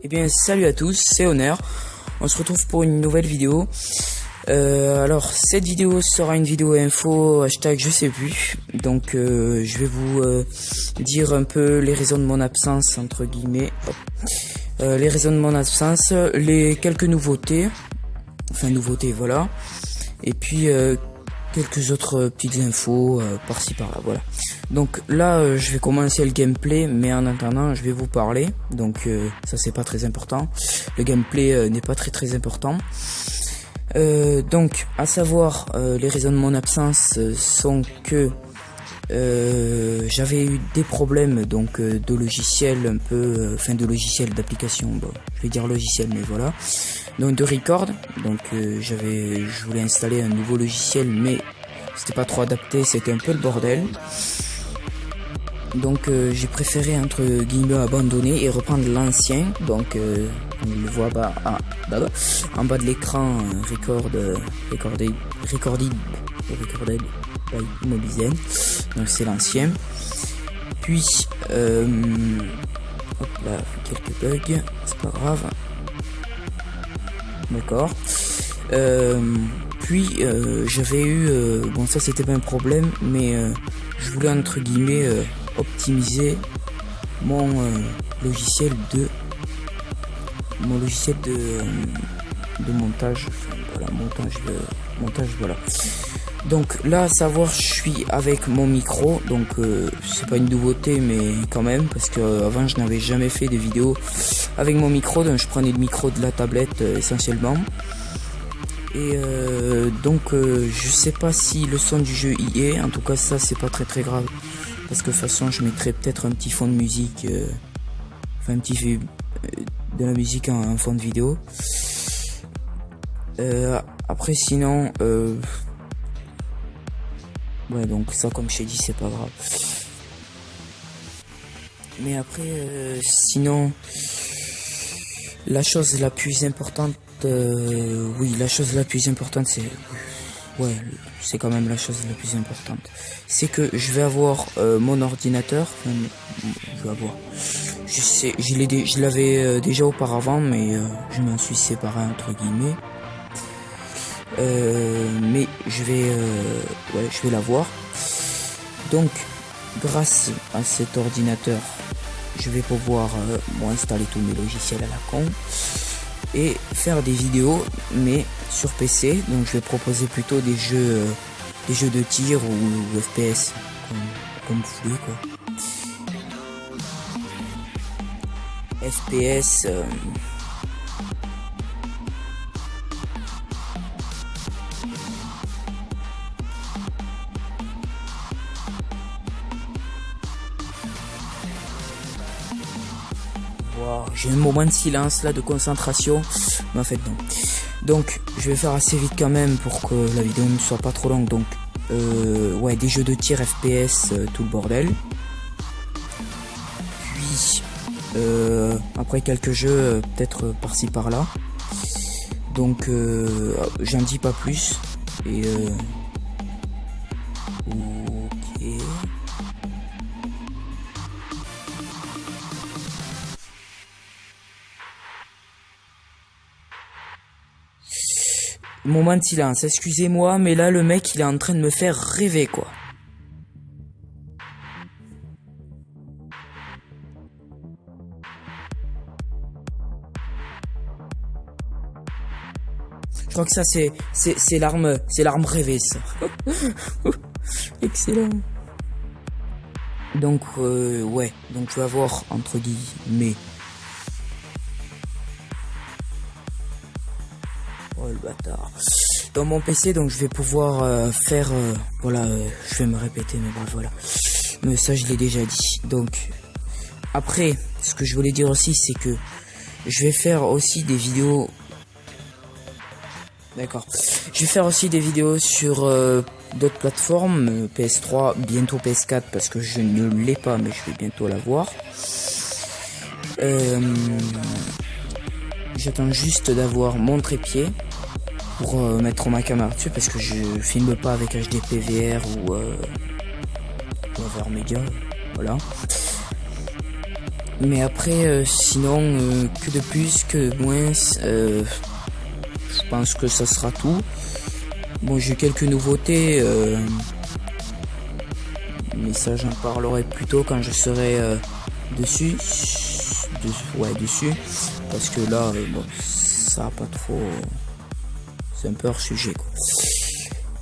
Eh bien salut à tous, c'est Honneur. On se retrouve pour une nouvelle vidéo. Alors cette vidéo sera une vidéo info hashtag je sais plus. Donc je vais vous dire un peu les raisons de mon absence entre guillemets. Les raisons de mon absence, les quelques nouveautés. Enfin nouveautés voilà. Et puis quelques autres petites infos par-ci par-là, voilà. Donc là je vais commencer le gameplay, mais en attendant je vais vous parler. Donc ça c'est pas très important. Le gameplay n'est pas très important. Donc à savoir les raisons de mon absence sont que j'avais eu des problèmes donc de logiciel un peu enfin de logiciel d'application, bon, je vais dire logiciel mais voilà, donc de record. Donc je voulais installer un nouveau logiciel mais c'était pas trop adapté, c'était un peu le bordel. Donc j'ai préféré entre guillemets abandonner et reprendre l'ancien. Donc on le voit en bas de l'écran, recorded by Mobizen. Donc c'est l'ancien. Puis hop là, quelques bugs, c'est pas grave. D'accord. Puis j'avais eu bon ça c'était pas un problème, mais je voulais entre guillemets optimiser mon logiciel de montage, voilà, montage voilà. Donc là à savoir je suis avec mon micro, donc c'est pas une nouveauté mais quand même, parce que avant je n'avais jamais fait de vidéo avec mon micro, donc je prenais le micro de la tablette essentiellement. Et donc je sais pas si le son du jeu y est, en tout cas ça c'est pas très grave, parce que de toute façon je mettrai peut-être un petit fond de musique, enfin un petit de la musique en fond de vidéo. Après sinon ouais, donc ça comme je t'ai dit c'est pas grave. Mais après sinon la chose la plus importante, oui, la chose la plus importante c'est, ouais, c'est quand même la chose la plus importante, c'est que je vais avoir mon ordinateur, enfin, je vais avoir, je l'avais déjà auparavant, mais je m'en suis séparé entre guillemets, mais je vais l'avoir. Donc grâce à cet ordinateur je vais pouvoir installer tous mes logiciels à la con et faire des vidéos, mais sur PC. Donc je vais proposer plutôt des jeux de tir ou FPS, comme vous voulez quoi. FPS wow, j'ai un moment de silence là, de concentration, mais en fait non. Donc je vais faire assez vite quand même pour que la vidéo ne soit pas trop longue. Donc ouais, des jeux de tir FPS, tout le bordel. Puis après quelques jeux peut-être par-ci par-là. Donc j'en dis pas plus. Et ok. Moment de silence, excusez-moi, mais là le mec il est en train de me faire rêver quoi. Je crois que ça c'est l'arme rêvée ça. Excellent. Donc ouais, donc je vais avoir entre guillemets, oh le bâtard, dans mon PC, donc je vais pouvoir faire voilà, je vais me répéter mais bref voilà, mais ça je l'ai déjà dit. Donc après ce que je voulais dire aussi c'est que je vais faire aussi des vidéos, d'accord, je vais faire aussi des vidéos sur d'autres plateformes, PS3, bientôt PS4 parce que je ne l'ai pas mais je vais bientôt l'avoir. J'attends juste d'avoir mon trépied pour mettre ma caméra dessus, parce que je filme pas avec HD PVR ou AverMedia, voilà. Mais après, sinon, que de plus, que de moins, je pense que ça sera tout. Bon, j'ai quelques nouveautés, mais ça j'en parlerai plus tôt quand je serai dessus. Dessus. Parce que là, bon, ça a pas trop... c'est un peu hors sujet, quoi.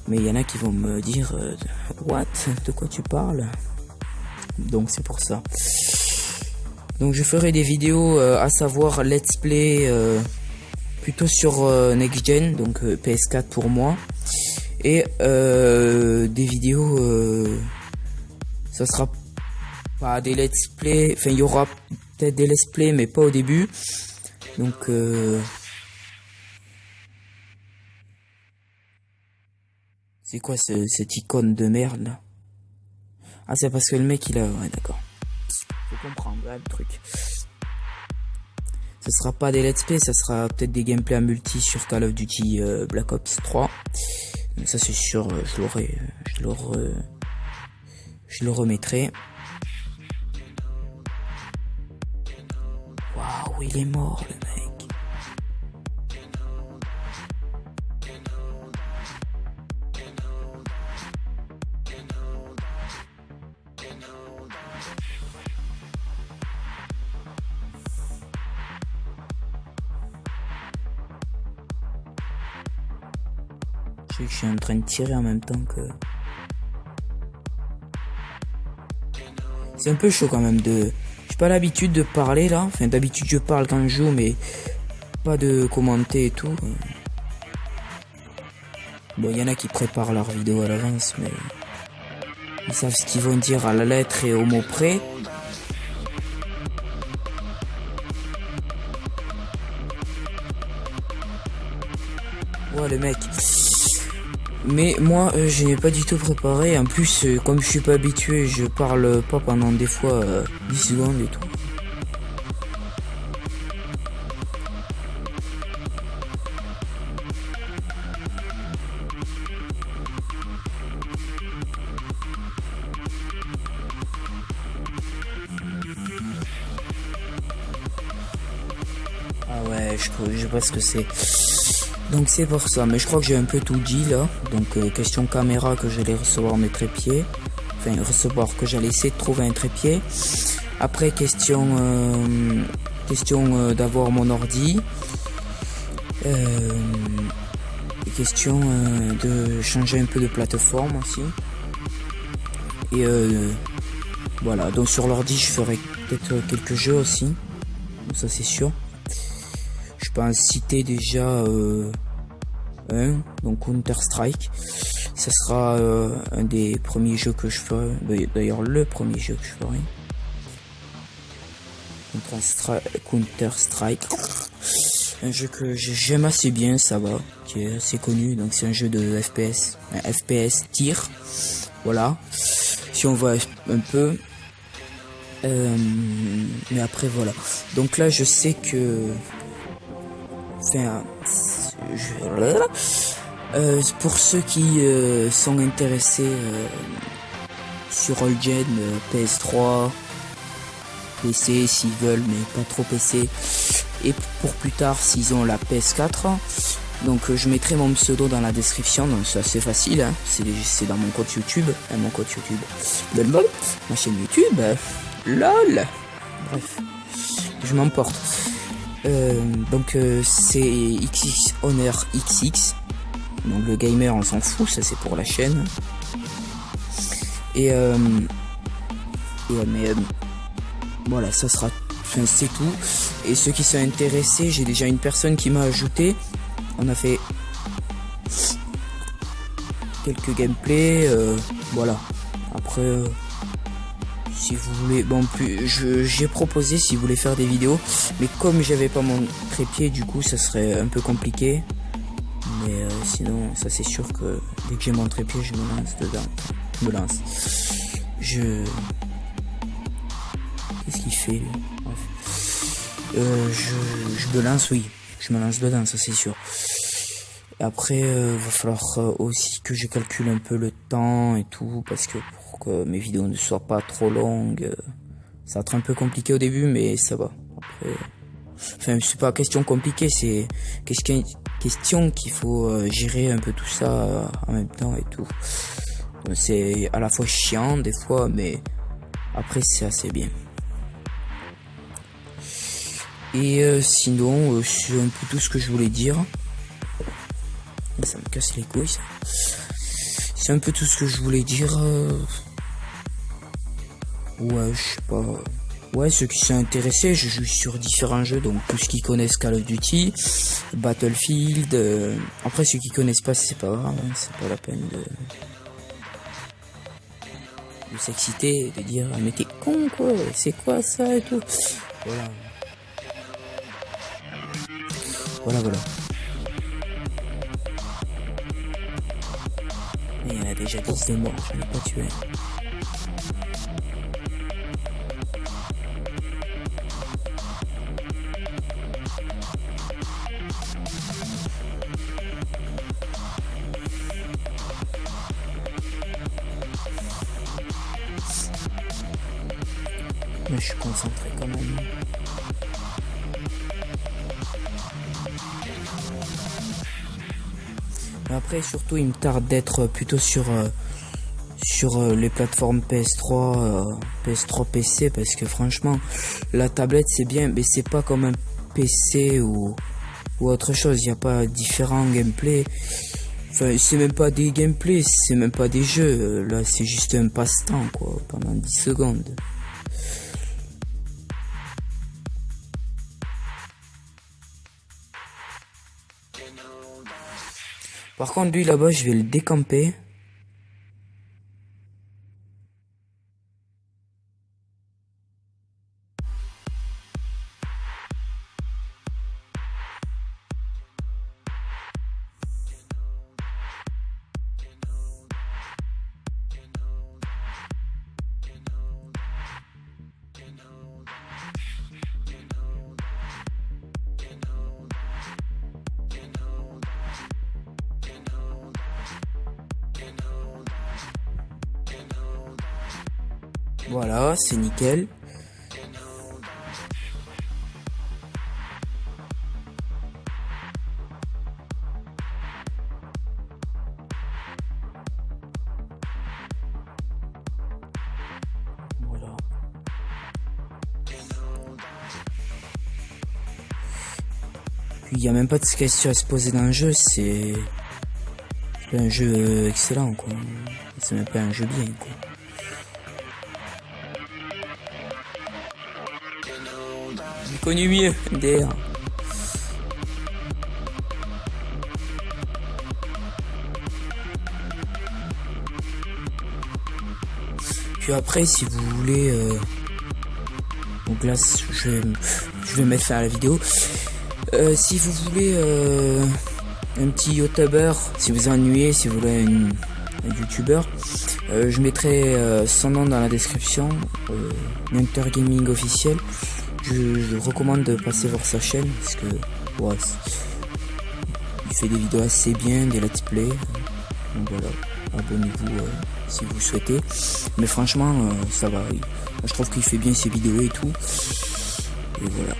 Mais il y en a qui vont me dire what, de quoi tu parles? Donc c'est pour ça. Donc je ferai des vidéos à savoir let's play plutôt sur next gen, donc PS4 pour moi, et des vidéos ça sera pas des let's play, enfin il y aura peut-être des let's play mais pas au début. Donc c'est quoi cette icône de merde là? Ah, c'est parce que le mec il a... ouais, d'accord. Faut comprendre là, le truc. Ce sera pas des let's play, ça sera peut-être des gameplays à multi sur Call of Duty Black Ops 3. Donc ça c'est sûr, je le remettrai. Waouh, il est mort le mec. Je sais que je suis en train de tirer en même temps que... C'est un peu chaud quand même de... J'ai pas l'habitude de parler là. Enfin d'habitude je parle quand je joue mais pas de commenter et tout. Bon, il y en a qui préparent leur vidéo à l'avance mais... ils savent ce qu'ils vont dire à la lettre et au mot près. Ouais le mec. Mais moi je n'ai pas du tout préparé. En plus comme je suis pas habitué, je parle pas pendant des fois 10 secondes et tout. Ah ouais, je vois ce que c'est. Donc c'est pour ça, mais je crois que j'ai un peu tout dit là. Donc question caméra, que j'allais recevoir mes trépieds. Enfin recevoir, que j'allais essayer de trouver un trépied. Après question d'avoir mon ordi. Et question de changer un peu de plateforme aussi. Et voilà, donc sur l'ordi je ferai peut-être quelques jeux aussi. Donc ça c'est sûr. Je peux en citer déjà un, donc Counter Strike. Ça sera un des premiers jeux que je ferai, d'ailleurs le premier jeu que je ferai. Counter Strike, un jeu que j'aime assez bien, ça va, qui est assez connu. Donc c'est un jeu de FPS, un FPS tir, voilà, si on voit un peu. Mais après voilà, donc là je sais que enfin, pour ceux qui sont intéressés sur All Gen, PS3, PC s'ils veulent, mais pas trop PC, et pour plus tard s'ils ont la PS4. Donc je mettrai mon pseudo dans la description, donc c'est assez facile, hein. C'est dans mon compte YouTube, ma chaîne YouTube, LOL. Bref, je m'emporte. Donc c'est XX Honor XX. Donc le gamer on s'en fout, ça c'est pour la chaîne. Voilà, ça sera, enfin, c'est tout. Et ceux qui sont intéressés, j'ai déjà une personne qui m'a ajouté. On a fait quelques gameplays, voilà. Après si vous voulez, bon, j'ai proposé si vous voulez faire des vidéos, mais comme j'avais pas mon trépied, du coup ça serait un peu compliqué. Mais sinon ça c'est sûr que dès que j'ai mon trépied je me lance dedans. Qu'est-ce qu'il fait lui? Bref. Je me lance, oui, je me lance dedans, ça c'est sûr. Après va falloir aussi que je calcule un peu le temps et tout, parce que pour que mes vidéos ne soient pas trop longues, Ça va être un peu compliqué au début, mais ça va. Après, enfin, c'est pas question compliquée, c'est question qu'il faut gérer un peu tout ça en même temps et tout. C'est à la fois chiant des fois, mais après c'est assez bien. Et sinon, c'est un peu tout ce que je voulais dire. Ça me casse les couilles, ça. C'est un peu tout ce que je voulais dire. Ouais, je sais pas. Ouais, ceux qui sont intéressés, je joue sur différents jeux, donc tous ceux qui connaissent Call of Duty, Battlefield. Après, ceux qui connaissent pas, c'est pas grave, hein, c'est pas la peine de s'exciter, de dire mais t'es con quoi, c'est quoi ça et tout. Voilà. Voilà. Mais il y en a déjà 10 de morts, j'en ai pas tué. Mais je suis concentré quand même. Mais après, surtout, il me tarde d'être plutôt sur les plateformes PS3, PS3 PC, parce que franchement, la tablette c'est bien, mais c'est pas comme un PC ou autre chose. Il n'y a pas différents gameplays. Enfin, c'est même pas des gameplays, c'est même pas des jeux. Là, c'est juste un passe-temps, quoi, pendant 10 secondes. Par contre, lui là-bas, je vais le décamper. Voilà, c'est nickel. Voilà. Puis il n'y a même pas de question à se poser dans le jeu, c'est un jeu excellent quoi. C'est même pas un jeu bien quoi. J'ai connu mieux, MDR. Puis après, si vous voulez, donc là, je vais mettre fin à la vidéo. Si vous voulez un petit youtubeur, si vous ennuyez, si vous voulez un youtubeur, je mettrai son nom dans la description, Hunter Gaming officiel. Je recommande de passer voir sa chaîne parce que ouais, il fait des vidéos assez bien, des let's play. Donc voilà, abonnez-vous si vous souhaitez. Mais franchement, ça va. Je trouve qu'il fait bien ses vidéos et tout. Et voilà.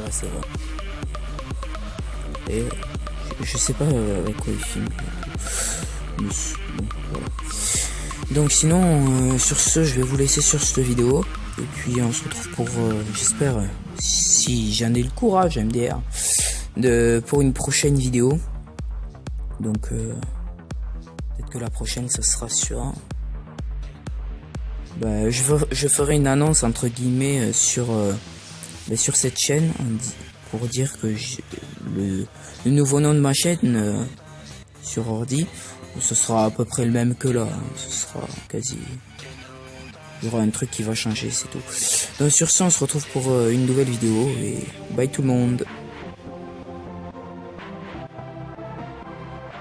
Ça va. Et je sais pas avec quoi il filme. Mais bon, voilà. Donc sinon, sur ce, je vais vous laisser sur cette vidéo. Et puis on se retrouve pour, j'espère, si j'en ai le courage, MDR, pour une prochaine vidéo. Donc peut-être que la prochaine, ça sera sur... je ferai une annonce entre guillemets sur cette chaîne pour dire que le nouveau nom de ma chaîne sur ordi, ce sera à peu près le même que là, hein. Ce sera quasi... Il y aura un truc qui va changer, c'est tout. Donc sur ce, on se retrouve pour une nouvelle vidéo et bye tout le monde.